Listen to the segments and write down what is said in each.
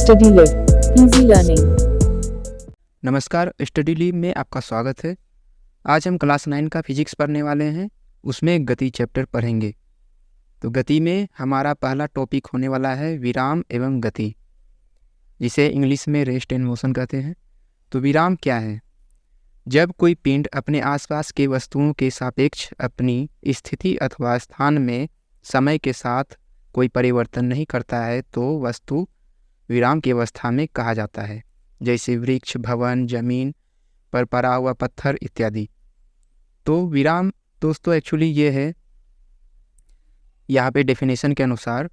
Study live easy learning. नमस्कार, study leave में आपका स्वागत है। आज हम क्लास 9 का फिजिक्स पढ़ने वाले हैं। उसमें गति चैप्टर पढ़ेंगे। तो गति में हमारा पहला टॉपिक होने वाला है विराम एवं गति, जिसे इंग्लिश में रेस्ट एंड मोशन कहते हैं। तो विराम क्या है? जब कोई पिंड अपने आसपास के वस्तुओं के सापेक्ष अपनी स्थिति अथवा स्थान में समय के साथ कोई परिवर्तन नहीं करता है तो वस्तु विराम की अवस्था में कहा जाता है, जैसे वृक्ष, भवन, जमीन पर पड़ा हुआ पत्थर इत्यादि। तो विराम दोस्तों एक्चुअली ये है, यहाँ पे डेफिनेशन के अनुसार,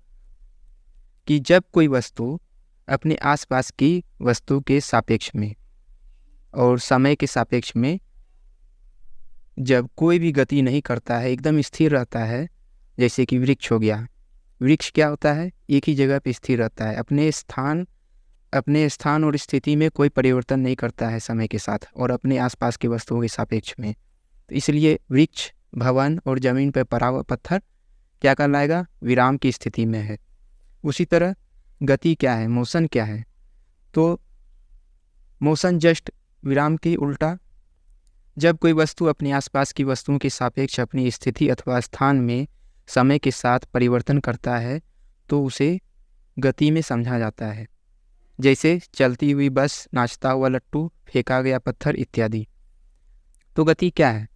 कि जब कोई वस्तु अपने आसपास की वस्तु के सापेक्ष में और समय के सापेक्ष में जब कोई भी गति नहीं करता है, एकदम स्थिर रहता है, जैसे कि वृक्ष हो गया। वृक्ष क्या होता है? एक ही जगह पे स्थिर रहता है, अपने स्थान और स्थिति में कोई परिवर्तन नहीं करता है समय के साथ और अपने आसपास की वस्तुओं के सापेक्ष में। तो इसलिए वृक्ष, भवन और जमीन पर पड़ा हुआ पत्थर क्या कहलाएगा? विराम की स्थिति में है। उसी तरह गति क्या है, मोशन क्या है? तो मोशन जस्ट विराम की उल्टा। जब कोई वस्तु अपने आसपास की वस्तुओं के सापेक्ष अपनी स्थिति अथवा स्थान में समय के साथ परिवर्तन करता है तो उसे गति में समझा जाता है, जैसे चलती हुई बस, नाचता हुआ लट्टू, फेंका गया पत्थर इत्यादि। तो गति क्या है?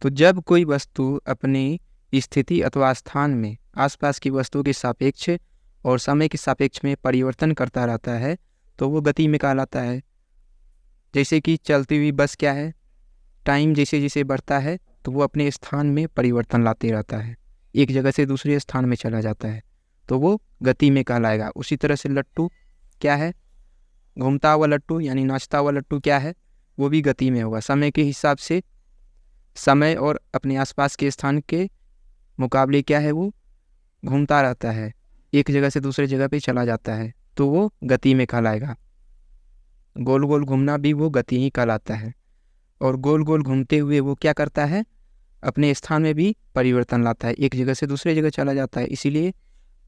तो जब कोई वस्तु अपनी स्थिति अथवा स्थान में आसपास की वस्तु के सापेक्ष और समय के सापेक्ष में परिवर्तन करता रहता है तो वो गति में कहलाता है। जैसे कि चलती हुई बस क्या है? टाइम जैसे जैसे बढ़ता है तो वो अपने स्थान में परिवर्तन लाते रहता है, एक जगह से दूसरे स्थान में चला जाता है, तो वो गति में कहलाएगा। उसी तरह से लट्टू क्या है? घूमता हुआ लट्टू यानी नाचता हुआ लट्टू क्या है? वो भी गति में होगा। समय के हिसाब से, समय और अपने आसपास के स्थान के मुकाबले क्या है? वो घूमता रहता है, एक जगह से दूसरे जगह पे चला जाता है, तो वो गति में कहलाएगा। गोल गोल घूमना भी वो गति ही कहलाता है। और गोल गोल घूमते हुए वो क्या करता है? अपने स्थान में भी परिवर्तन लाता है, एक जगह से दूसरे जगह चला जाता है। इसीलिए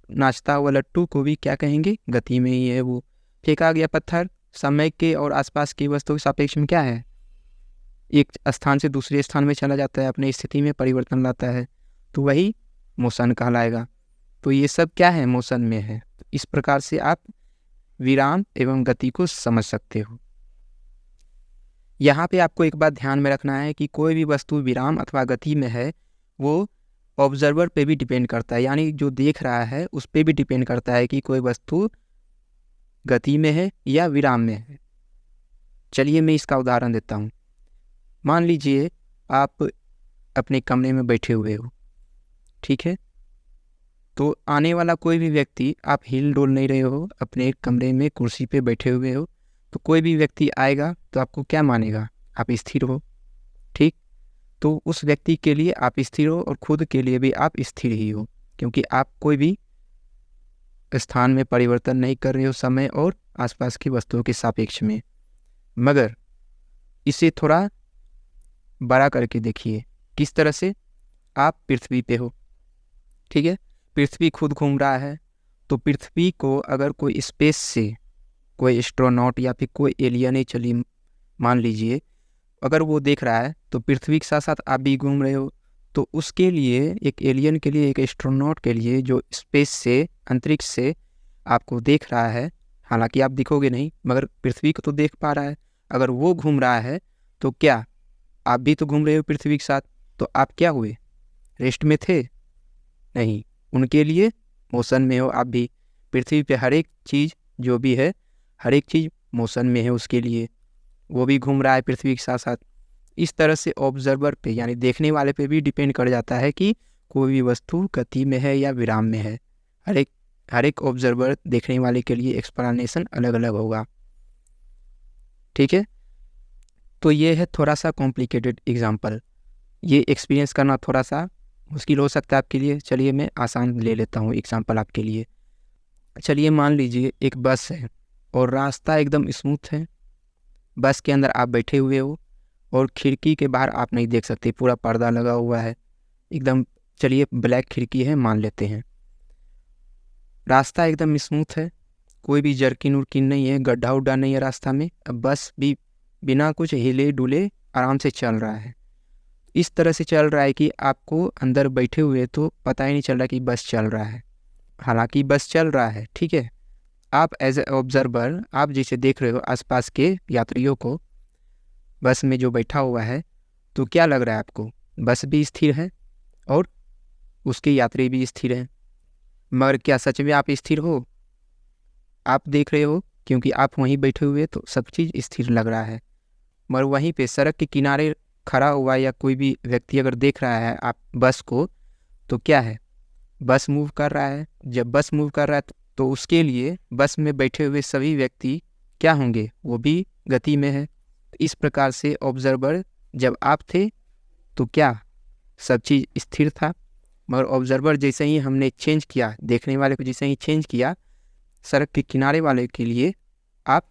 नाचता हुआ लट्टू को भी क्या कहेंगे? गति में ही है वो। फेंका गया पत्थर समय के और आसपास की वस्तु के सापेक्ष में क्या है? एक स्थान से दूसरे स्थान में चला जाता है, अपनी स्थिति में परिवर्तन लाता है, तो वही मोशन कहलाएगा। तो ये सब क्या है? मोशन में है। इस प्रकार से आप विराम एवं गति को समझ सकते हो। यहाँ पे आपको एक बात ध्यान में रखना है कि कोई भी वस्तु विराम अथवा गति में है वो ऑब्जर्वर पे भी डिपेंड करता है, यानी जो देख रहा है उस पे भी डिपेंड करता है कि कोई वस्तु गति में है या विराम में है। चलिए मैं इसका उदाहरण देता हूँ। मान लीजिए आप अपने कमरे में बैठे हुए हो, ठीक है? तो आने वाला कोई भी व्यक्ति, आप हिल डोल नहीं रहे हो, अपने कमरे में कुर्सी पे बैठे हुए हो, तो कोई भी व्यक्ति आएगा तो आपको क्या मानेगा? आप स्थिर हो, ठीक? तो उस व्यक्ति के लिए आप स्थिर हो और खुद के लिए भी आप स्थिर ही हो, क्योंकि आप कोई भी स्थान में परिवर्तन नहीं कर रहे हो समय और आसपास की वस्तुओं के सापेक्ष में। मगर इसे थोड़ा बड़ा करके देखिए। किस तरह से? आप पृथ्वी पे हो, ठीक है? पृथ्वी खुद घूम रहा है, तो पृथ्वी को अगर कोई स्पेस से कोई एस्ट्रोनॉट या फिर कोई एलियन, चलिए मान लीजिए, अगर वो देख रहा है तो पृथ्वी के साथ साथ आप भी घूम रहे हो, तो उसके लिए, एक एलियन के लिए, एक एस्ट्रोनॉट के लिए जो स्पेस से, अंतरिक्ष से आपको देख रहा है, हालांकि आप दिखोगे नहीं मगर पृथ्वी को तो देख पा रहा है, अगर वो घूम रहा है तो क्या आप भी तो घूम रहे हो पृथ्वी के साथ? तो आप क्या हुए? रेस्ट में थे? नहीं, उनके लिए मोशन में हो आप भी। पृथ्वी पे हर एक चीज़ जो भी है, हर एक चीज़ मोशन में है, उसके लिए वो भी घूम रहा है पृथ्वी के साथ साथ। इस तरह से ऑब्जर्वर पे यानी देखने वाले पे भी डिपेंड कर जाता है कि कोई भी वस्तु गति में है या विराम में है। हर एक ऑब्जर्वर, देखने वाले के लिए एक्सप्लेनेशन अलग अलग होगा, ठीक है? तो ये है थोड़ा सा कॉम्प्लिकेटेड एग्जाम्पल, ये एक्सपीरियंस करना थोड़ा सा मुश्किल हो सकता है आपके लिए। चलिए मैं आसान ले लेता हूँ एग्जाम्पल आपके लिए। चलिए मान लीजिए एक बस है और रास्ता एकदम स्मूथ है, बस के अंदर आप बैठे हुए हो और खिड़की के बाहर आप नहीं देख सकते, पूरा पर्दा लगा हुआ है एकदम। चलिए ब्लैक खिड़की है मान लेते हैं। रास्ता एकदम स्मूथ है, कोई भी जर्किन उर्किन नहीं है, गड्ढा उड्ढा नहीं है रास्ता में, अब बस भी बिना कुछ हिले डुले आराम से चल रहा है। इस तरह से चल रहा है कि आपको अंदर बैठे हुए तो पता ही नहीं चल रहा कि बस चल रहा है, हालांकि बस चल रहा है, ठीक है। आप एज ए ऑब्जर्वर, आप जैसे देख रहे हो आसपास के यात्रियों को, बस में जो बैठा हुआ है, तो क्या लग रहा है आपको? बस भी स्थिर है और उसके यात्री भी स्थिर हैं, मगर क्या सच में आप स्थिर हो? आप देख रहे हो क्योंकि आप वहीं बैठे हुए तो सब चीज़ स्थिर लग रहा है, मगर वहीं पे सड़क के किनारे खड़ा हुआ या कोई भी व्यक्ति अगर देख रहा है आप बस को, तो क्या है? बस मूव कर रहा है। जब बस मूव कर रहा है तो उसके लिए बस में बैठे हुए सभी व्यक्ति क्या होंगे? वो भी गति में है। इस प्रकार से ऑब्जर्वर जब आप थे तो क्या सब चीज़ स्थिर था, मगर ऑब्जर्वर जैसे ही हमने चेंज किया, देखने वाले को जैसे ही चेंज किया, सड़क के किनारे वाले के लिए आप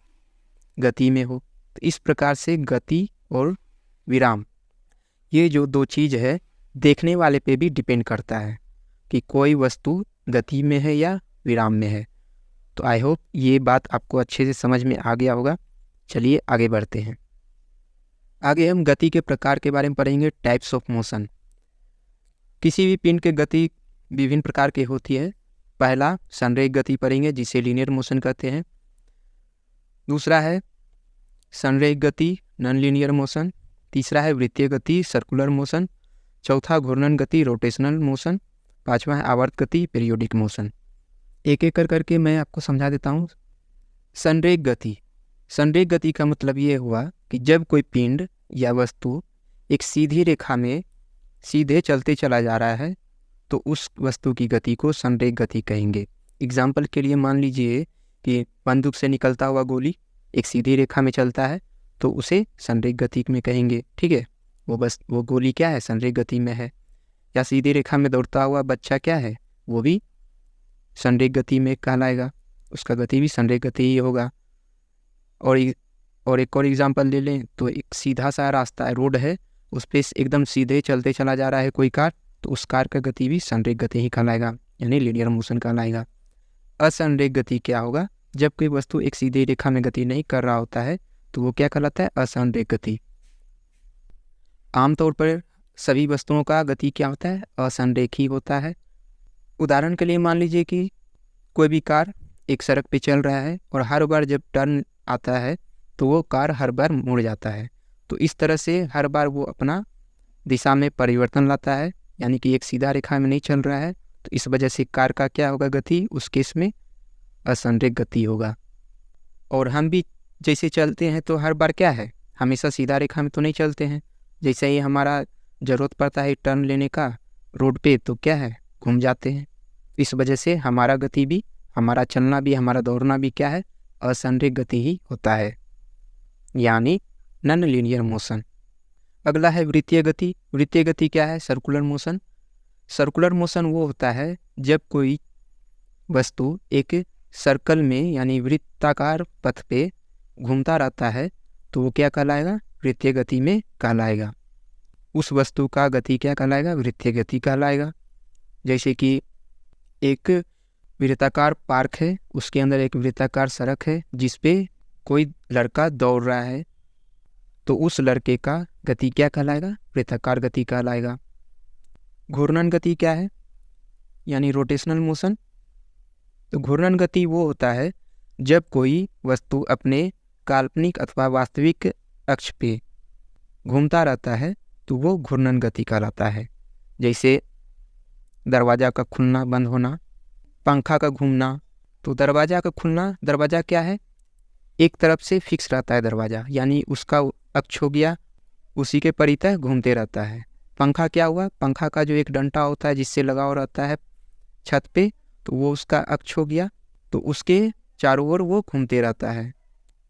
गति में हो। तो इस प्रकार से गति और विराम, ये जो दो चीज़ है, देखने वाले पे भी डिपेंड करता है कि कोई वस्तु गति में है या विराम में है। तो आई होप ये बात आपको अच्छे से समझ में आ गया होगा। चलिए आगे बढ़ते हैं। आगे हम गति के प्रकार के बारे में पढ़ेंगे, टाइप्स ऑफ मोशन। किसी भी पिंड की गति विभिन्न प्रकार की होती है। पहला संरेख गति पढ़ेंगे जिसे लीनियर मोशन कहते हैं। दूसरा है संरेख गति, नॉन लीनियर मोशन। तीसरा है वृत्तीय गति, सर्कुलर मोशन। चौथा घूर्णन गति, रोटेशनल मोशन। पांचवा है आवर्त गति, पीरियोडिक मोशन। एक एक करके मैं आपको समझा देता हूँ। संरेख गति, संरेख गति का मतलब ये हुआ कि जब कोई पिंड या वस्तु एक सीधी रेखा में सीधे चलते चला जा रहा है तो उस वस्तु की गति को संरेख गति कहेंगे। एग्जाम्पल के लिए मान लीजिए कि बंदूक से निकलता हुआ गोली एक सीधी रेखा में चलता है तो उसे संरेख गति में कहेंगे, ठीक है। वो गोली क्या है? संरेख गति में है। या सीधी रेखा में दौड़ता हुआ बच्चा क्या है? वो भी संरेख गति में कहलाएगा, उसका गति भी संरेख गति ही होगा। और एक और एग्जांपल ले लें तो एक सीधा सा रास्ता है, रोड है, उस पर एकदम सीधे चलते चला जा रहा है कोई कार, तो उस कार का गति भी संरेख गति ही कहलाएगा, यानी लीनियर मोशन कहलाएगा। असंरेख गति क्या होगा? जब कोई वस्तु एक सीधी रेखा में गति नहीं कर रहा होता है तो वो क्या कहलाता है? असंरेख गति। आमतौर पर सभी वस्तुओं का गति क्या होता है? असंरेख ही होता है। उदाहरण के लिए मान लीजिए कि कोई भी कार एक सड़क पे चल रहा है और हर बार जब टर्न आता है तो वो कार हर बार मुड़ जाता है। तो इस तरह से हर बार वो अपना दिशा में परिवर्तन लाता है, यानी कि एक सीधा रेखा में नहीं चल रहा है। तो इस वजह से कार का क्या होगा गति? उस केस में असंरेख गति होगा। और हम भी जैसे चलते हैं तो हर बार क्या है? हमेशा सीधा रेखा में तो नहीं चलते हैं। जैसे ही हमारा ज़रूरत पड़ता है टर्न लेने का रोड पे तो क्या है? घूम जाते हैं। इस वजह से हमारा गति भी, हमारा चलना भी, हमारा दौड़ना भी क्या है? असंरेख गति ही होता है, यानी नॉन लीनियर मोशन। अगला है वृत्तीय गति। वृत्तीय गति क्या है? Circular motion. सर्कुलर मोशन वो होता है जब कोई वस्तु एक सर्कल में यानी वृत्ताकार पथ पे घूमता रहता है तो वो क्या कहलाएगा? वृत्तीय गति में कहलाएगा। उस वस्तु का गति क्या कहलाएगा? वृत्तीय गति कहलाएगा। जैसे कि एक वृत्ताकार पार्क है, उसके अंदर एक वृत्ताकार सड़क है जिस पे कोई लड़का दौड़ रहा है, तो उस लड़के का गति क्या कहलाएगा? वृत्ताकार गति कहलाएगा। घूर्णन गति क्या है? यानी रोटेशनल मोशन। तो घूर्णन गति वो होता है जब कोई वस्तु अपने काल्पनिक अथवा वास्तविक अक्ष पे घूमता रहता है तो वो घूर्णन गति कहलाता है। जैसे दरवाज़ा का खुलना बंद होना, पंखा का घूमना। तो दरवाज़ा का खुलना, दरवाज़ा क्या है? एक तरफ से फिक्स रहता है दरवाज़ा, यानी उसका अक्ष हो गया, उसी के परितः घूमते रहता है। पंखा क्या हुआ? पंखा का जो एक डंटा होता है जिससे लगाव रहता है छत पे, तो वो उसका अक्ष हो गया, तो उसके चारों ओर वो घूमते रहता है,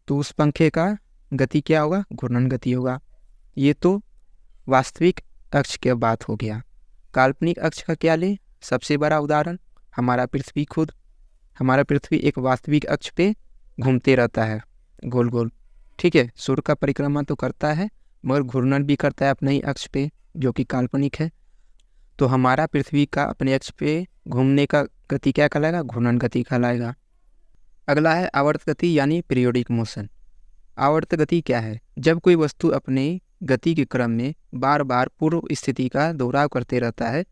तो उस पंखे का गति क्या होगा? घूर्णन गति होगा। ये तो वास्तविक अक्ष की बात हो गया। काल्पनिक अक्ष का क्या ले? सबसे बड़ा उदाहरण हमारा पृथ्वी खुद। हमारा पृथ्वी एक वास्तविक अक्ष पे घूमते रहता है गोल गोल, ठीक है। सूर्य का परिक्रमा तो करता है मगर घूर्णन भी करता है अपने ही अक्ष पे जो कि काल्पनिक है। तो हमारा पृथ्वी का अपने अक्ष पे घूमने का गति क्या कहलाएगा? घूर्णन गति कहलाएगा। अगला है आवर्त गति यानी पीरियोडिक मोशन। आवर्त गति क्या है? जब कोई वस्तु अपने गति के क्रम में बार बार पूर्व स्थिति का दोहराव करते रहता है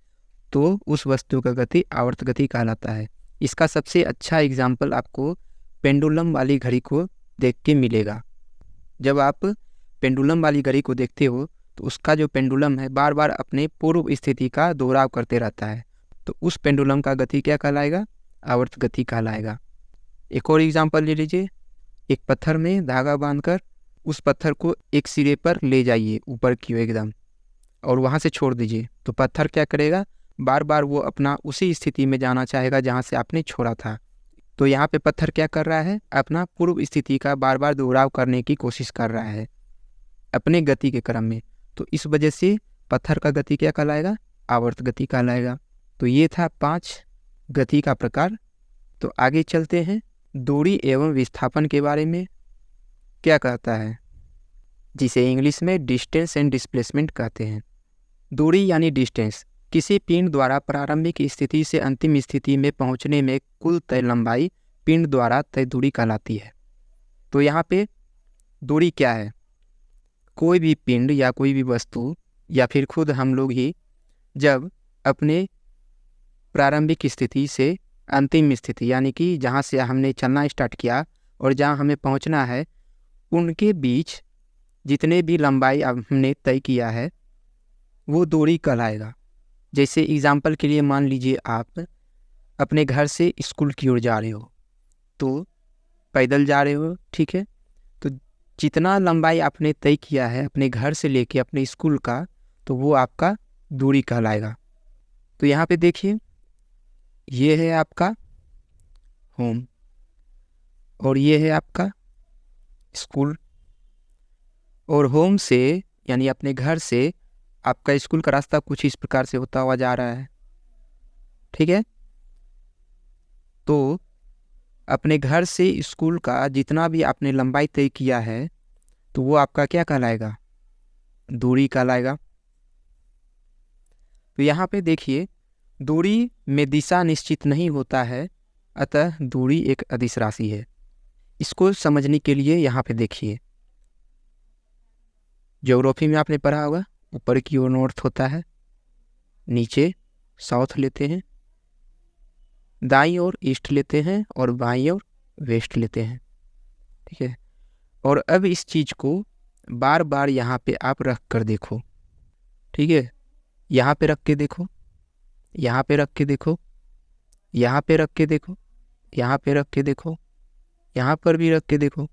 तो उस वस्तु का गति आवर्त गति कहलाता है। इसका सबसे अच्छा एग्जाम्पल आपको पेंडुलम वाली घड़ी को देख के मिलेगा। जब आप पेंडुलम वाली घड़ी को देखते हो तो उसका जो पेंडुलम है बार बार अपने पूर्व स्थिति का दोहराव करते रहता है, तो उस पेंडुलम का गति क्या कहलाएगा? आवर्त गति कहलाएगा। एक और एग्जाम्पल ले लीजिए। एक पत्थर में धागा बांधकर उस पत्थर को एक सिरे पर ले जाइए ऊपर की ओर एकदम, और वहाँ से छोड़ दीजिए, तो पत्थर क्या करेगा? बार बार वो अपना उसी स्थिति में जाना चाहेगा जहाँ से आपने छोड़ा था। तो यहाँ पे पत्थर क्या कर रहा है? अपना पूर्व स्थिति का बार बार दोहराव करने की कोशिश कर रहा है अपने गति के क्रम में। तो इस वजह से पत्थर का गति क्या कहलाएगा? आवर्त गति कहलाएगा। तो ये था 5 गति का प्रकार। तो आगे चलते हैं। दूरी एवं विस्थापन के बारे में क्या कहता है, जिसे इंग्लिश में डिस्टेंस एंड डिस्प्लेसमेंट कहते हैं। दूरी यानी डिस्टेंस किसी पिंड द्वारा प्रारंभिक स्थिति से अंतिम स्थिति में पहुंचने में कुल तय लंबाई पिंड द्वारा तय दूरी कहलाती है। तो यहाँ पे दूरी क्या है? कोई भी पिंड या कोई भी वस्तु या फिर खुद हम लोग ही जब अपने प्रारंभिक स्थिति से अंतिम स्थिति यानी कि जहाँ से हमने चलना स्टार्ट किया और जहाँ हमें पहुँचना है, उनके बीच जितने भी लंबाई हमने तय किया है वो दूरी कहलाएगा। जैसे एग्जाम्पल के लिए मान लीजिए आप अपने घर से स्कूल की ओर जा रहे हो, तो पैदल जा रहे हो, ठीक है। तो जितना लंबाई आपने तय किया है अपने घर से लेके अपने स्कूल का, तो वो आपका दूरी कहलाएगा। तो यहाँ पे देखिए, ये है आपका होम और ये है आपका स्कूल। और होम से यानी अपने घर से आपका स्कूल का रास्ता कुछ इस प्रकार से होता हुआ जा रहा है, ठीक है। तो अपने घर से स्कूल का जितना भी आपने लंबाई तय किया है तो वो आपका क्या कहलाएगा? दूरी कहलाएगा। तो यहाँ पे देखिए, दूरी में दिशा निश्चित नहीं होता है, अतः दूरी एक अदिश राशि है। इसको समझने के लिए यहाँ पे देखिए, ज्योग्राफी में आपने पढ़ा होगा, ऊपर की ओर नॉर्थ होता है, नीचे साउथ लेते हैं, दाईं ओर ईस्ट लेते हैं और बाईं ओर वेस्ट लेते हैं, ठीक है। और अब इस चीज़ को बार बार यहाँ पे आप रख कर देखो, ठीक है। यहाँ पे रख के देखो, यहाँ पे रख के देखो, यहाँ पे रख के देखो, यहाँ पे रख के देखो, यहाँ पर भी रख के देखो,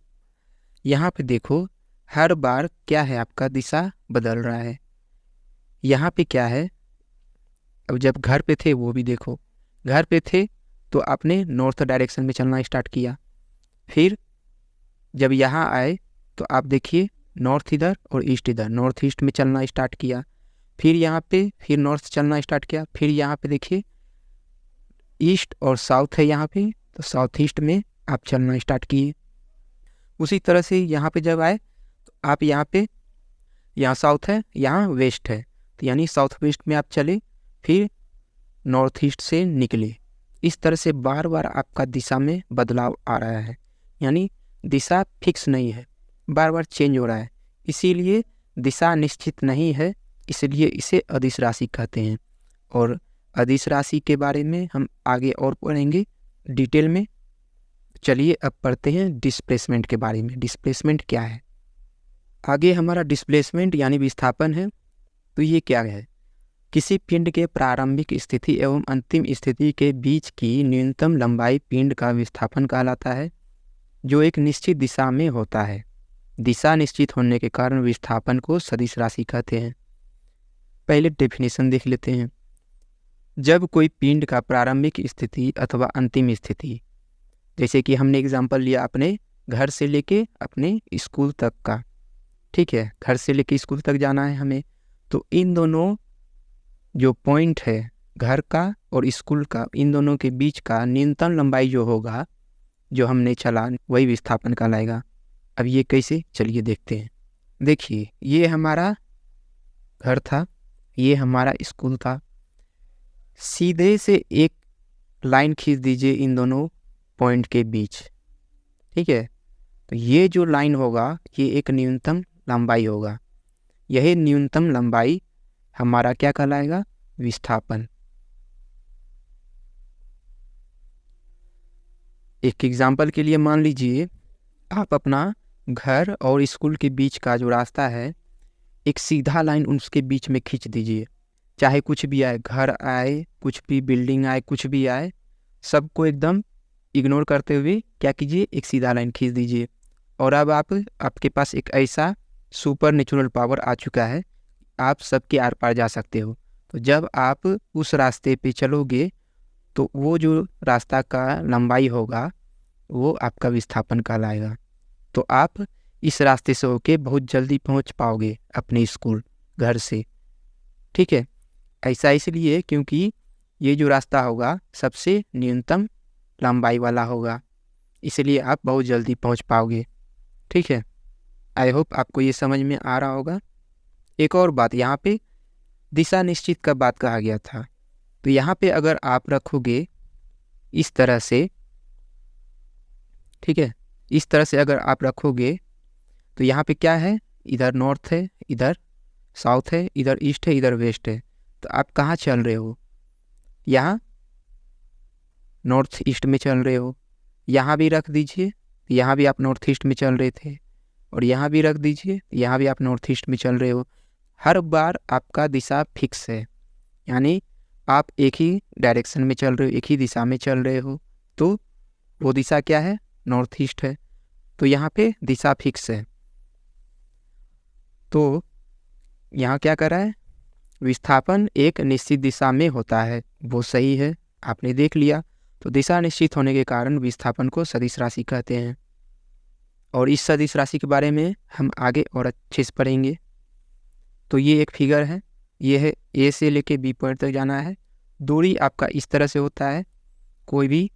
यहाँ पे देखो, हर बार क्या है? आपका दिशा बदल रहा है। यहाँ पे क्या है? अब जब घर पे थे वो भी देखो, घर पे थे तो आपने नॉर्थ डायरेक्शन में चलना स्टार्ट किया, फिर जब यहाँ आए तो आप देखिए नॉर्थ इधर और ईस्ट इधर, नॉर्थ ईस्ट में चलना स्टार्ट किया, फिर यहाँ पे फिर नॉर्थ चलना स्टार्ट किया, फिर यहाँ पे देखिए ईस्ट और साउथ है यहाँ पे, तो साउथ ईस्ट में आप चलना स्टार्ट किए। उसी तरह से यहाँ पे जब आए तो आप यहाँ पे, यहाँ साउथ है, यहाँ वेस्ट है, तो यानी साउथ वेस्ट में आप चले, फिर नॉर्थ ईस्ट से निकले। इस तरह से बार बार आपका दिशा में बदलाव आ रहा है, यानी दिशा फिक्स नहीं है, बार बार चेंज हो रहा है। इसीलिए दिशा निश्चित नहीं है, इसलिए इसे अदिश राशि कहते हैं। और अदिश राशि के बारे में हम आगे और पढ़ेंगे डिटेल में। चलिए अब पढ़ते हैं डिस्प्लेसमेंट के बारे में। डिस्प्लेसमेंट क्या है? आगे हमारा डिस्प्लेसमेंट यानी विस्थापन है। तो ये क्या है? किसी पिंड के प्रारंभिक स्थिति एवं अंतिम स्थिति के बीच की न्यूनतम लंबाई पिंड का विस्थापन कहलाता है, जो एक निश्चित दिशा में होता है। दिशा निश्चित होने के कारण विस्थापन को सदिश राशि कहते हैं। पहले डेफिनेशन देख लेते हैं। जब कोई पिंड का प्रारंभिक स्थिति अथवा अंतिम स्थिति, जैसे कि हमने एग्जाम्पल लिया अपने घर से लेके अपने स्कूल तक का, ठीक है, घर से लेके स्कूल तक जाना है हमें, तो इन दोनों जो पॉइंट है घर का और स्कूल का, इन दोनों के बीच का न्यूनतम लंबाई जो होगा, जो हमने चला, वही विस्थापन कहलाएगा। अब ये कैसे? चलिए देखते हैं। देखिए, ये हमारा घर था, ये हमारा स्कूल था। सीधे से एक लाइन खींच दीजिए इन दोनों पॉइंट के बीच, ठीक है। तो ये जो लाइन होगा ये एक न्यूनतम लंबाई होगा। यही न्यूनतम लंबाई हमारा क्या कहलाएगा? विस्थापन। एक एग्जाम्पल के लिए मान लीजिए आप अपना घर और स्कूल के बीच का जो रास्ता है एक सीधा लाइन उसके बीच में खींच दीजिए। चाहे कुछ भी आए, घर आए, कुछ भी बिल्डिंग आए, कुछ भी आए, सबको एकदम इग्नोर करते हुए क्या कीजिए, एक सीधा लाइन खींच दीजिए। और अब आपके पास एक ऐसा सुपर नेचुरल पावर आ चुका है, आप सबके आर पार जा सकते हो। तो जब आप उस रास्ते पे चलोगे तो वो जो रास्ता का लंबाई होगा वो आपका विस्थापन कहलाएगा। तो आप इस रास्ते से होके बहुत जल्दी पहुंच पाओगे अपने स्कूल घर से। ठीक है, ऐसा इसलिए क्योंकि ये जो रास्ता होगा सबसे न्यूनतम लंबाई वाला होगा, इसलिए आप बहुत जल्दी पहुंच पाओगे। ठीक है, आई होप आपको ये समझ में आ रहा होगा। एक और बात, यहाँ पे दिशा निश्चित का बात कहा गया था। तो यहाँ पे अगर आप रखोगे इस तरह से, ठीक है, इस तरह से अगर आप रखोगे तो यहाँ पे क्या है, इधर नॉर्थ है, इधर साउथ है, इधर ईस्ट है, इधर वेस्ट है। तो आप कहाँ चल रहे हो? यहाँ नॉर्थ ईस्ट में चल रहे हो। यहाँ भी रख दीजिए, यहाँ भी आप नॉर्थ ईस्ट में चल रहे थे, और यहाँ भी रख दीजिए, यहाँ भी आप नॉर्थ ईस्ट में चल रहे हो। हर बार आपका दिशा फिक्स है, यानी आप एक ही डायरेक्शन में चल रहे हो, एक ही दिशा में चल रहे हो। तो वो दिशा क्या है? नॉर्थ ईस्ट है। तो यहाँ पे दिशा फिक्स है। तो यहाँ क्या कर रहा है? विस्थापन एक निश्चित दिशा में होता है, वो सही है, आपने देख लिया। तो दिशा निश्चित होने के कारण विस्थापन को सदिश राशि कहते हैं। और इस सदिश राशि के बारे में हम आगे और अच्छे से पढ़ेंगे। तो ये एक फिगर है, ये है ए से लेके बी पॉइंट तक जाना है। दूरी आपका इस तरह से होता है, कोई भी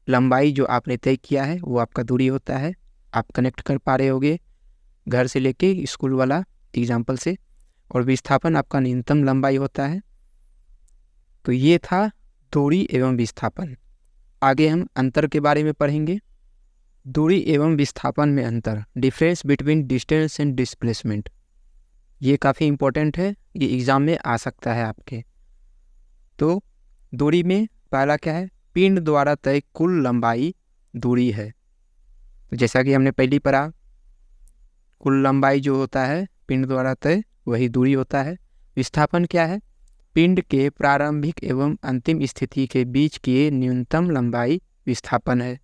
लंबाई जो आपने तय किया है वो आपका दूरी होता है। आप कनेक्ट कर पा रहे होगे घर से लेके स्कूल वाला एग्जाम्पल से। और विस्थापन आपका न्यूनतम लंबाई होता है। तो ये था दूरी एवं विस्थापन। आगे हम अंतर के बारे में पढ़ेंगे। दूरी एवं विस्थापन में अंतर, difference between distance and displacement. ये काफ़ी इम्पोर्टेंट है, ये एग्ज़ाम में आ सकता है आपके। तो दूरी में पहला क्या है? पिंड द्वारा तय कुल लंबाई दूरी है। तो जैसा कि हमने पहली पढ़ा, कुल लंबाई जो होता है पिंड द्वारा तय वही दूरी होता है। विस्थापन क्या है? पिंड के प्रारंभिक एवं अंतिम स्थिति के बीच की न्यूनतम लंबाई विस्थापन है।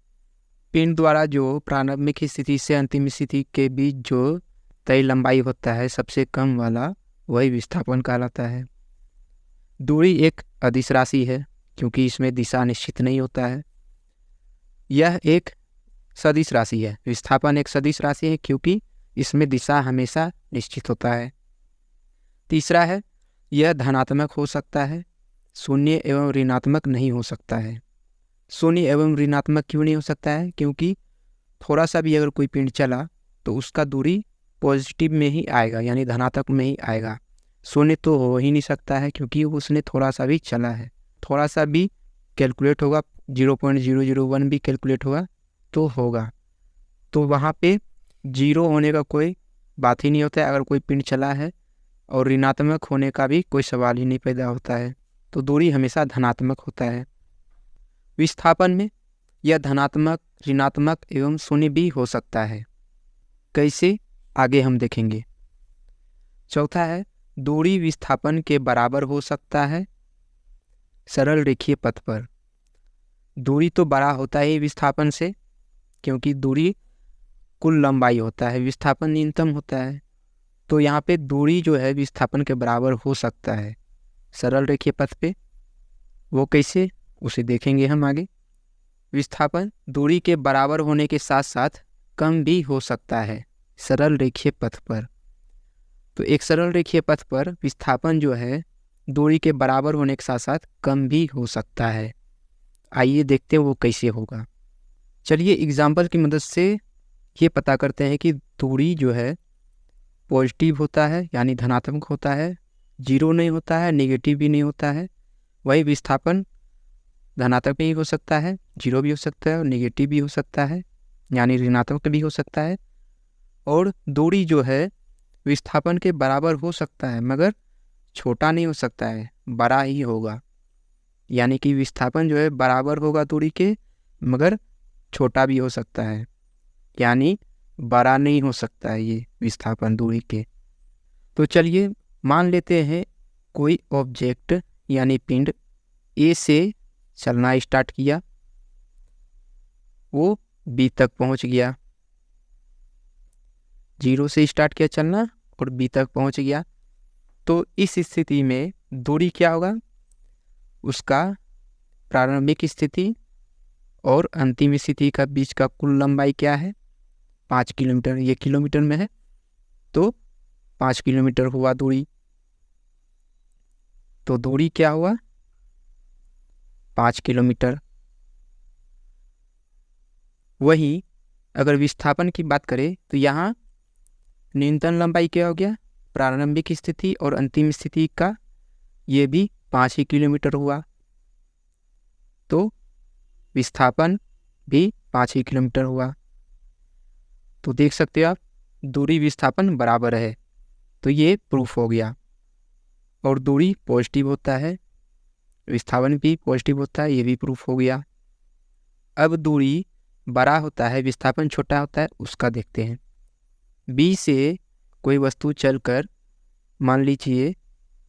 पिंड द्वारा जो प्रारंभिक स्थिति से अंतिम स्थिति के बीच जो तय लंबाई होता है सबसे कम वाला, वही विस्थापन कहलाता है। दूरी एक अदिश राशि है क्योंकि इसमें दिशा निश्चित नहीं होता है। यह एक सदिश राशि है। विस्थापन एक सदिश राशि है क्योंकि इसमें दिशा हमेशा निश्चित होता है। तीसरा है, यह धनात्मक हो सकता है, शून्य एवं ऋणात्मक नहीं हो सकता है। शून्य एवं ऋणात्मक क्यों नहीं हो सकता है? क्योंकि थोड़ा सा भी अगर कोई पिंड चला तो उसका दूरी पॉजिटिव में ही आएगा, यानी धनात्मक में ही आएगा। शून्य तो हो ही नहीं सकता है क्योंकि उसने थोड़ा सा भी चला है। थोड़ा सा भी कैलकुलेट होगा, 0.001 भी कैलकुलेट होगा तो होगा। तो वहाँ पे जीरो होने का कोई बात ही नहीं होता है अगर कोई पिंड चला है, और ऋणात्मक होने का भी कोई सवाल ही नहीं पैदा होता है। तो दूरी हमेशा धनात्मक होता है। विस्थापन में यह धनात्मक, ऋणात्मक एवं शून्य भी हो सकता है। कैसे? आगे हम देखेंगे। चौथा है, दूरी विस्थापन के बराबर हो सकता है सरल रेखीय पथ पर। दूरी तो बड़ा होता है विस्थापन से क्योंकि दूरी कुल लंबाई होता है, विस्थापन न्यूनतम होता है। तो यहाँ पे दूरी जो है विस्थापन के बराबर हो सकता है सरल रेखीय पथ पे। वो कैसे, उसे देखेंगे हम आगे। विस्थापन दूरी के बराबर होने के साथ साथ कम भी हो सकता है सरल रेखीय पथ पर। तो एक सरल रेखीय पथ पर विस्थापन जो है दूरी के बराबर होने के साथ साथ कम भी हो सकता है। आइए देखते हैं वो कैसे होगा। चलिए एग्जाम्पल की मदद से ये पता करते हैं कि दूरी जो है पॉजिटिव होता है यानी धनात्मक होता है, जीरो नहीं होता है, नेगेटिव भी नहीं होता है। वही विस्थापन धनात्मक भी हो सकता है, जीरो भी हो सकता है और नेगेटिव भी हो सकता है। यानी ऋणात्मक भी हो सकता है, और दूरी जो है विस्थापन के बराबर हो सकता है मगर छोटा नहीं हो सकता है, बड़ा ही होगा। यानी कि विस्थापन जो है बराबर होगा दूरी के मगर छोटा भी हो सकता है, यानी बड़ा नहीं हो सकता है ये विस्थापन दूरी के। तो चलिए मान लेते हैं कोई ऑब्जेक्ट यानी पिंड ए से चलना स्टार्ट किया, वो बी तक पहुंच गया, 0 से स्टार्ट किया चलना और बी तक पहुंच गया। तो इस स्थिति में दूरी क्या होगा, उसका प्रारंभिक स्थिति और अंतिम स्थिति का बीच का कुल लंबाई क्या है, 5 किलोमीटर। ये किलोमीटर में है तो 5 किलोमीटर हुआ दूरी। तो दूरी क्या हुआ, 5 किलोमीटर। वही अगर विस्थापन की बात करें तो यहाँ न्यूनतम लंबाई क्या हो गया, प्रारंभिक स्थिति और अंतिम स्थिति का, ये भी 5 ही किलोमीटर हुआ। तो विस्थापन भी 5 ही किलोमीटर हुआ। तो देख सकते हो आप दूरी विस्थापन बराबर है, तो ये प्रूफ हो गया। और दूरी पॉजिटिव होता है, विस्थापन भी पॉजिटिव होता है, ये भी प्रूफ हो गया। अब दूरी बड़ा होता है विस्थापन छोटा होता है, उसका देखते हैं। बी से कोई वस्तु चलकर मान लीजिए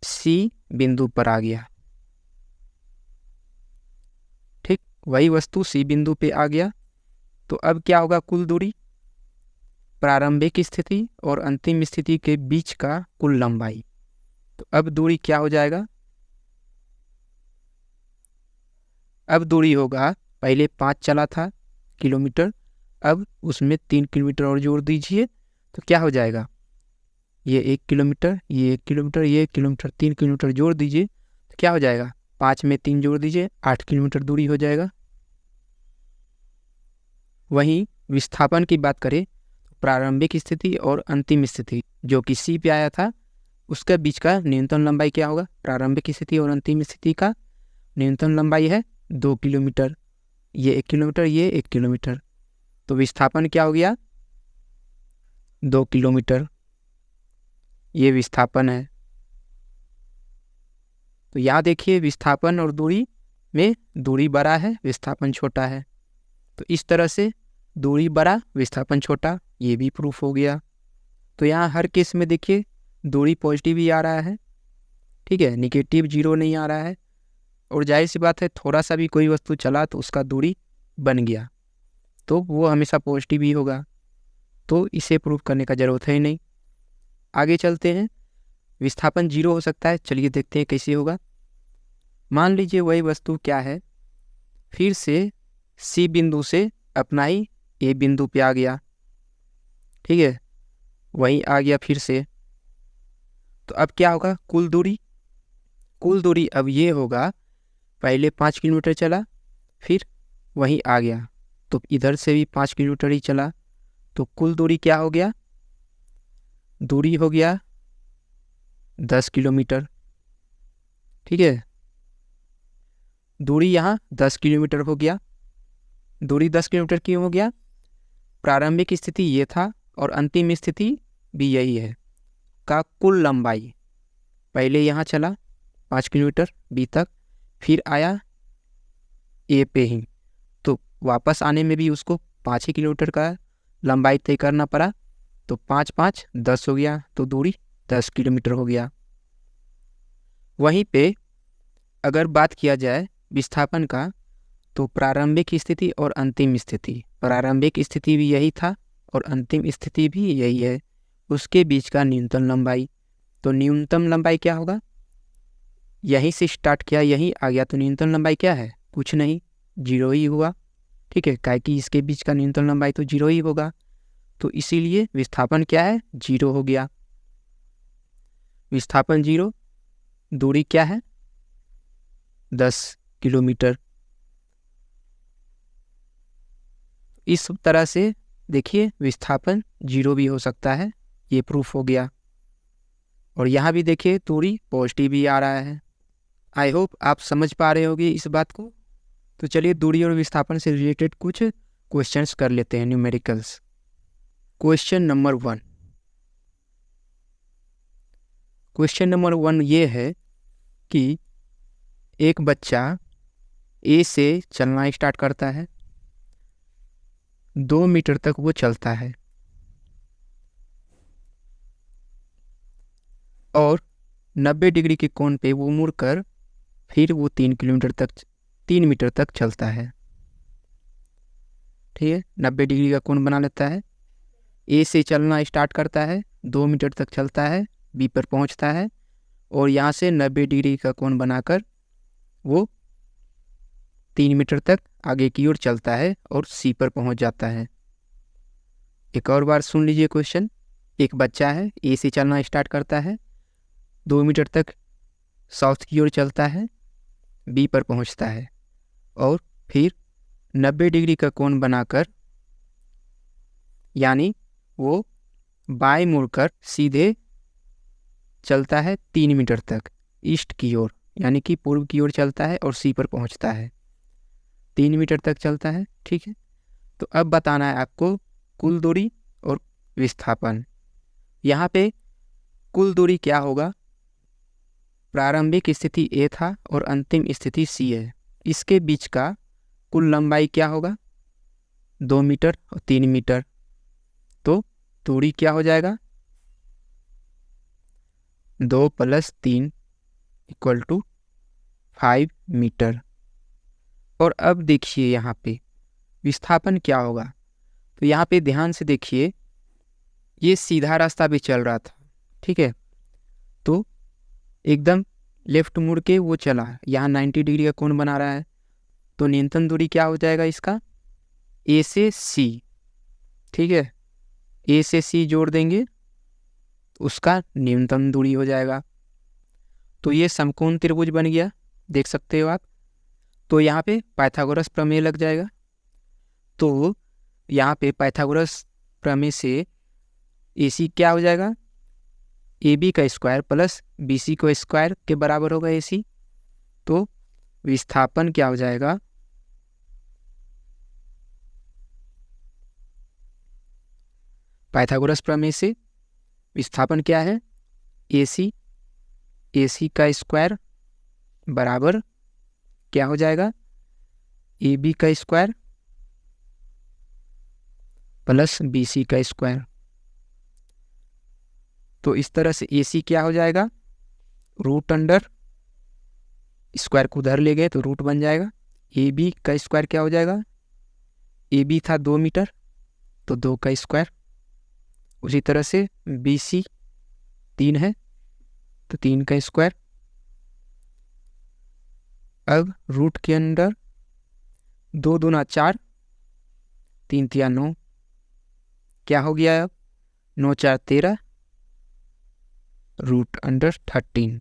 सी बिंदु पर आ गया, ठीक, वही वस्तु सी बिंदु पे आ गया। तो अब क्या होगा, कुल दूरी प्रारंभिक स्थिति और अंतिम स्थिति के बीच का कुल लंबाई। तो अब दूरी क्या हो जाएगा, अब दूरी होगा, पहले 5 चला था किलोमीटर, अब उसमें 3 किलोमीटर और जोड़ दीजिए तो क्या हो जाएगा, ये 1 किलोमीटर, ये 1 किलोमीटर, ये 1 किलोमीटर, 3 किलोमीटर जोड़ दीजिए तो क्या हो जाएगा, 5 में 3 जोड़ दीजिए, 8 किलोमीटर दूरी हो जाएगा। वहीं विस्थापन की बात करें तो प्रारंभिक स्थिति और अंतिम स्थिति जो कि सी पे आया था, उसके बीच का न्यूनतम लंबाई क्या होगा, प्रारंभिक स्थिति और अंतिम स्थिति का न्यूनतम लंबाई है 2 किलोमीटर, ये 1 किलोमीटर, ये 1 किलोमीटर। तो विस्थापन क्या हो गया, 2 किलोमीटर, ये विस्थापन है। तो यहाँ देखिए विस्थापन और दूरी में दूरी बड़ा है, विस्थापन छोटा है। तो इस तरह से दूरी बड़ा विस्थापन छोटा, ये भी प्रूफ हो गया। तो यहाँ हर केस में देखिए दूरी पॉजिटिव ही आ रहा है, ठीक है, निगेटिव 0 नहीं आ रहा है। और जाहिर सी बात है थोड़ा सा भी कोई वस्तु चला तो उसका दूरी बन गया तो वो हमेशा पॉजिटिव ही होगा, तो इसे प्रूफ करने का ज़रूरत है ही नहीं। आगे चलते हैं, विस्थापन 0 हो सकता है, चलिए देखते हैं कैसे होगा। मान लीजिए वही वस्तु क्या है, फिर से सी बिंदु से अपना ही ए बिंदु पे आ गया, ठीक है, वहीं आ गया फिर से। तो अब क्या होगा, कुल दूरी अब ये होगा, पहले 5 किलोमीटर चला फिर वहीं आ गया तो इधर से भी 5 किलोमीटर ही चला, तो कुल दूरी क्या हो गया, दूरी हो गया 10 किलोमीटर, ठीक है, दूरी यहाँ 10 किलोमीटर हो गया। दूरी 10 किलोमीटर क्यों हो गया, प्रारंभिक स्थिति ये था और अंतिम स्थिति भी यही है, का कुल लंबाई, पहले यहाँ चला 5 किलोमीटर बी तक, फिर आया ए पे ही, तो वापस आने में भी उसको 5 ही किलोमीटर का लंबाई तय करना पड़ा, तो 5 5 10 हो गया, तो दूरी 10 किलोमीटर हो गया। वहीं पे अगर बात किया जाए विस्थापन का, तो प्रारंभिक स्थिति और अंतिम स्थिति, प्रारंभिक स्थिति भी यही था और अंतिम स्थिति भी यही है, उसके बीच का न्यूनतम लंबाई। तो न्यूनतम लंबाई क्या होगा, यहीं से स्टार्ट किया यहीं आ गया, तो न्यूनतम लंबाई क्या है, कुछ नहीं, 0 ही हुआ, ठीक है, काहे कि इसके बीच का न्यूनतम लंबाई तो 0 ही होगा। तो इसीलिए विस्थापन क्या है, 0 हो गया। विस्थापन 0, दूरी क्या है 10 किलोमीटर। इस तरह से देखिए विस्थापन 0 भी हो सकता है, ये प्रूफ हो गया। और यहाँ भी देखिए दूरी पॉजिटिव भी आ रहा है। आई होप आप समझ पा रहे होगे इस बात को। तो चलिए दूरी और विस्थापन से रिलेटेड कुछ क्वेश्चंस कर लेते हैं, numericals. Question number 1। Question number 1 ये है कि एक बच्चा ए से चलना स्टार्ट करता है, 2 मीटर तक वो चलता है और 90 डिग्री के कोण पे वो मुड़कर फिर वो 3 मीटर तक चलता है। ठीक है, 90 डिग्री का कोण बना लेता है, ए से चलना स्टार्ट करता है, 2 मीटर तक चलता है, बी पर पहुंचता है और यहाँ से 90 डिग्री का कोण बनाकर वो 3 मीटर तक आगे की ओर चलता है और सी पर पहुंच जाता है। एक और बार सुन लीजिए क्वेश्चन। एक बच्चा है, ए से चलना स्टार्ट करता है, 2 मीटर तक साउथ की ओर चलता है, बी पर पहुंचता है और फिर 90 डिग्री का कोण बनाकर यानी वो बाएं मुड़कर सीधे चलता है 3 मीटर तक ईस्ट की ओर, यानी कि पूर्व की ओर चलता है और सी पर पहुंचता है, 3 मीटर तक चलता है। ठीक है, तो अब बताना है आपको कुल दूरी और विस्थापन। यहाँ पे कुल दूरी क्या होगा, प्रारंभिक स्थिति ए था और अंतिम स्थिति सी है, इसके बीच का कुल लंबाई क्या होगा, 2 मीटर और 3 मीटर। तो दूरी क्या हो जाएगा, 2 + 3 = 5 मीटर। और अब देखिए यहाँ पे विस्थापन क्या होगा, तो यहाँ पे ध्यान से देखिए, ये सीधा रास्ता भी चल रहा था। ठीक है, तो एकदम लेफ्ट मुड़ के वो चला, यहाँ 90 डिग्री का कोण बना रहा है, तो न्यूनतम दूरी क्या हो जाएगा इसका, ए से सी। ठीक है, ए से सी जोड़ देंगे, उसका न्यूनतम दूरी हो जाएगा। तो ये समकोण त्रिभुज बन गया, देख सकते हो आप। तो यहाँ पे पाइथागोरस प्रमेय लग जाएगा। तो यहाँ पे पाइथागोरस प्रमेय से ए सी क्या हो जाएगा, ए बी का स्क्वायर प्लस बी सी का स्क्वायर के बराबर होगा ए सी। तो विस्थापन क्या हो जाएगा, पाइथागोरस प्रमेय से विस्थापन क्या है, ए सी का स्क्वायर बराबर क्या हो जाएगा, ए बी का स्क्वायर प्लस बी सी का स्क्वायर। तो इस तरह से ए सी क्या हो जाएगा, रूट अंडर स्क्वायर को उधर ले गए तो रूट बन जाएगा। ए बी का स्क्वायर क्या हो जाएगा, ए बी था 2 मीटर तो 2 का स्क्वायर। उसी तरह से बी सी 3 है तो 3 का स्क्वायर। अब रूट के अंदर 2 दूना 4, 3 तिया 9, क्या हो गया अब, 9 × 4 = 13, रूट अंडर 13।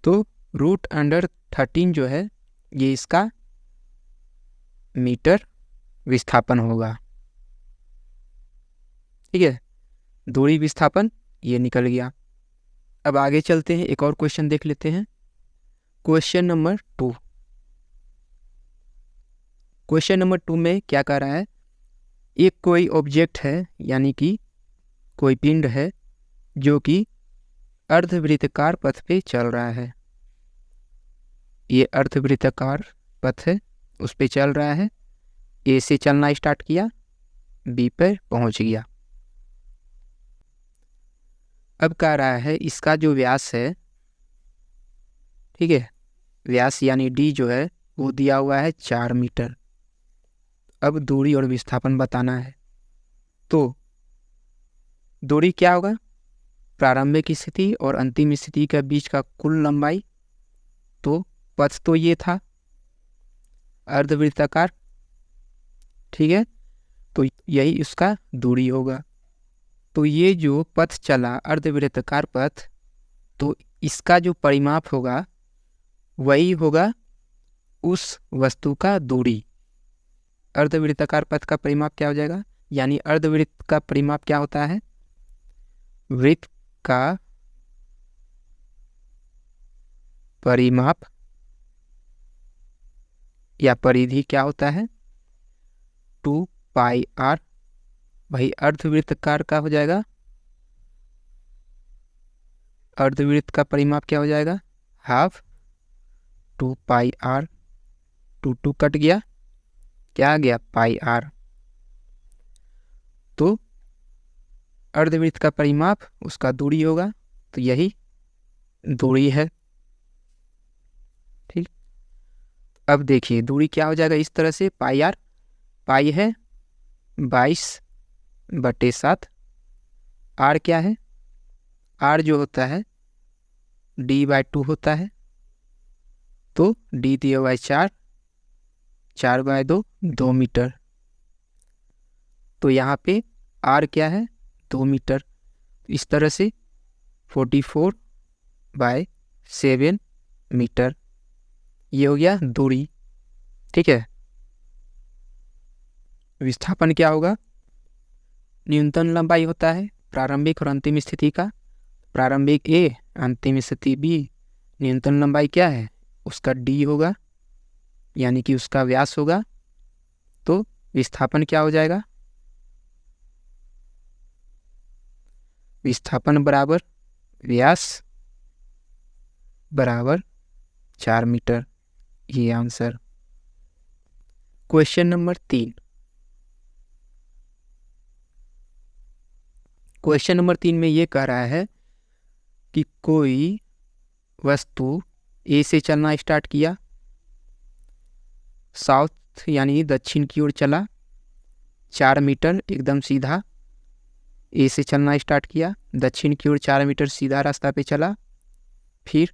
तो रूट अंडर 13 जो है ये इसका मीटर विस्थापन होगा। ठीक है, दूरी विस्थापन ये निकल गया। अब आगे चलते हैं, एक और क्वेश्चन देख लेते हैं। Question number 2। क्वेश्चन नंबर 2 में क्या कह रहा है, एक कोई ऑब्जेक्ट है यानी कि कोई पिंड है जो कि अर्धवृत्ताकार पथ पे चल रहा है। ये अर्धवृत्ताकार पथ है, उस पे चल रहा है, ए से चलना स्टार्ट किया, बी पर पहुंच गया। अब कह रहा है इसका जो व्यास है, ठीक है, व्यास यानी डी जो है वो दिया हुआ है 4 मीटर। अब दूरी और विस्थापन बताना है। तो दूरी क्या होगा, प्रारंभिक स्थिति और अंतिम स्थिति के बीच का कुल लंबाई। तो पथ तो ये था अर्धवृत्ताकार, ठीक है, तो यही उसका दूरी होगा। तो ये जो पथ चला अर्धवृत्ताकार पथ, तो इसका जो परिमाप होगा वही होगा उस वस्तु का दूरी। अर्धवृत्ताकार पथ का परिमाप क्या हो जाएगा, यानी अर्धवृत्त का परिमाप क्या होता है, वृत्त का परिमाप या परिधि क्या होता है, 2 पाई आर। भाई अर्धवृत्तकार का हो जाएगा, अर्धवृत्त का परिमाप क्या हो जाएगा, हाफ 2 पाई आर। 2 कट गया, क्या आ गया, पाई आर। तो अर्धवृत्त का परिमाप उसका दूरी होगा, तो यही दूरी है। ठीक, अब देखिए दूरी क्या हो जाएगा, इस तरह से पाई आर, पाई है 22/7, आर क्या है, आर जो होता है d/2 होता है, तो d दिया हुआ है 4, 4/2 2 मीटर। तो यहाँ पे आर क्या है, 2 मीटर। इस तरह से 44/7 मीटर, ये हो गया दूरी। ठीक है, विस्थापन क्या होगा, न्यूनतम लंबाई होता है प्रारंभिक और अंतिम स्थिति का, प्रारंभिक ए, अंतिम स्थिति बी। न्यूनतम लंबाई क्या है, उसका डी होगा, यानी कि उसका व्यास होगा। तो विस्थापन क्या हो जाएगा, विस्थापन बराबर व्यास बराबर 4 मीटर, ये answer. Question number 3, question number 3 में ये कह रहा है कि कोई वस्तु ए से चलना स्टार्ट किया, साउथ यानी दक्षिण की ओर चला 4 मीटर एकदम सीधा, ए से चलना स्टार्ट किया, दक्षिण की ओर 4 मीटर सीधा रास्ता पे चला, फिर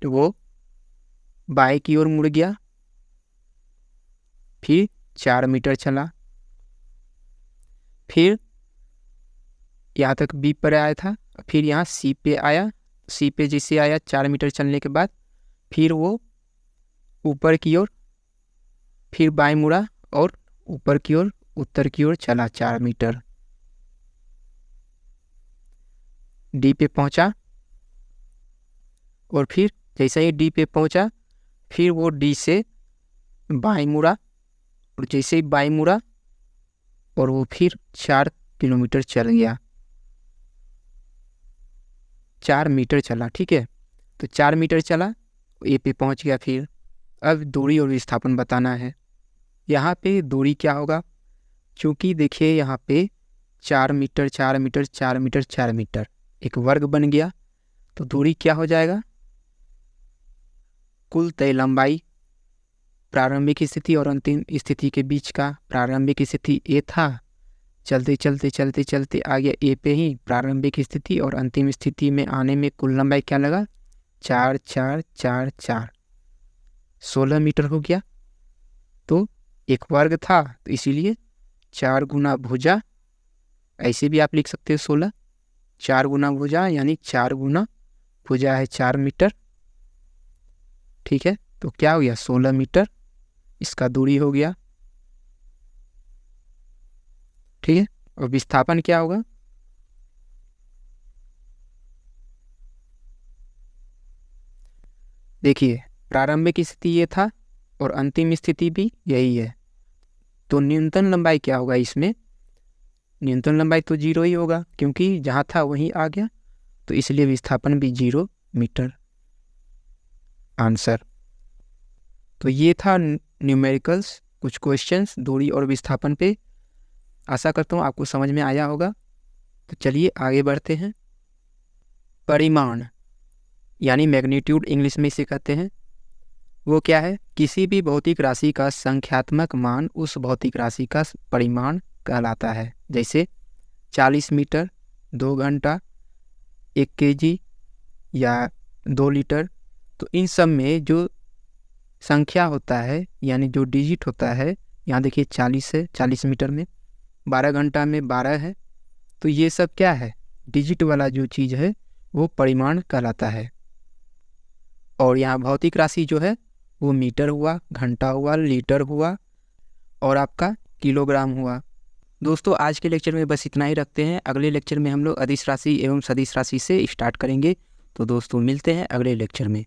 वो बाएं की ओर मुड़ गया, फिर 4 मीटर चला, फिर यहाँ तक बी पर आया था, फिर यहाँ सी पे आया, सी पे जैसे आया 4 मीटर चलने के बाद फिर वो ऊपर की ओर, फिर बाएं मुड़ा और ऊपर की ओर उत्तर की ओर चला 4 मीटर, डी पे पहुंचा, और फिर जैसे ही डी पे पहुंचा फिर वो डी से बाएं मुड़ा, और जैसे ही बाएं मुड़ा और वो फिर 4 किलोमीटर चल गया, 4 मीटर चला। ठीक है, तो 4 मीटर चला, ए पे पहुंच गया। फिर अब दूरी और विस्थापन बताना है। यहाँ पे दूरी क्या होगा, क्योंकि देखिए यहाँ पे 4 मीटर 4 मीटर 4 मीटर 4 मीटर एक वर्ग बन गया, तो दूरी क्या हो जाएगा, कुल तय लंबाई प्रारंभिक स्थिति और अंतिम स्थिति के बीच का, प्रारंभिक स्थिति ए था, चलते चलते चलते चलते आ गया ए पे ही, प्रारंभिक स्थिति और अंतिम स्थिति में आने में कुल लंबाई क्या लगा, 4 4 4 4 16 मीटर हो गया। तो एक वर्ग था, तो इसीलिए 4 गुना भुजा, ऐसे भी आप लिख सकते हो 16, 4 गुना भुजा यानी 4 गुना भुजा है 4 मीटर। ठीक है, तो क्या हो गया, 16 मीटर इसका दूरी हो गया। ठीक है, और विस्थापन क्या होगा, देखिए प्रारंभिक स्थिति ये था और अंतिम स्थिति भी यही है, तो न्यूनतम लंबाई क्या होगा इसमें, न्यूनतम लंबाई तो 0 ही होगा, क्योंकि जहाँ था वहीं आ गया, तो इसलिए विस्थापन भी 0 मीटर, आंसर। तो ये था न्यूमेरिकल्स, कुछ क्वेश्चंस दूरी और विस्थापन पे। आशा करता हूँ आपको समझ में आया होगा। तो चलिए आगे बढ़ते हैं। परिमाण यानी मैग्नीट्यूड इंग्लिश में इसे कहते हैं, वो क्या है, किसी भी भौतिक राशि का संख्यात्मक मान उस भौतिक राशि का परिमाण कहलाता है। जैसे 40 मीटर, 2 घंटा, 1 kg या 2 लीटर। तो इन सब में जो संख्या होता है यानी जो डिजिट होता है, यहाँ देखिए 40 है, 40 मीटर में, 12 घंटा में 12 है, तो ये सब क्या है, डिजिट वाला जो चीज़ है वो परिमाण कहलाता है। और यहाँ भौतिक राशि जो है वो मीटर हुआ, घंटा हुआ, लीटर हुआ और आपका किलोग्राम हुआ। दोस्तों आज के लेक्चर में बस इतना ही रखते हैं। अगले लेक्चर में हम लोग अदिश राशि एवं सदिश राशि से स्टार्ट करेंगे। तो दोस्तों मिलते हैं अगले लेक्चर में।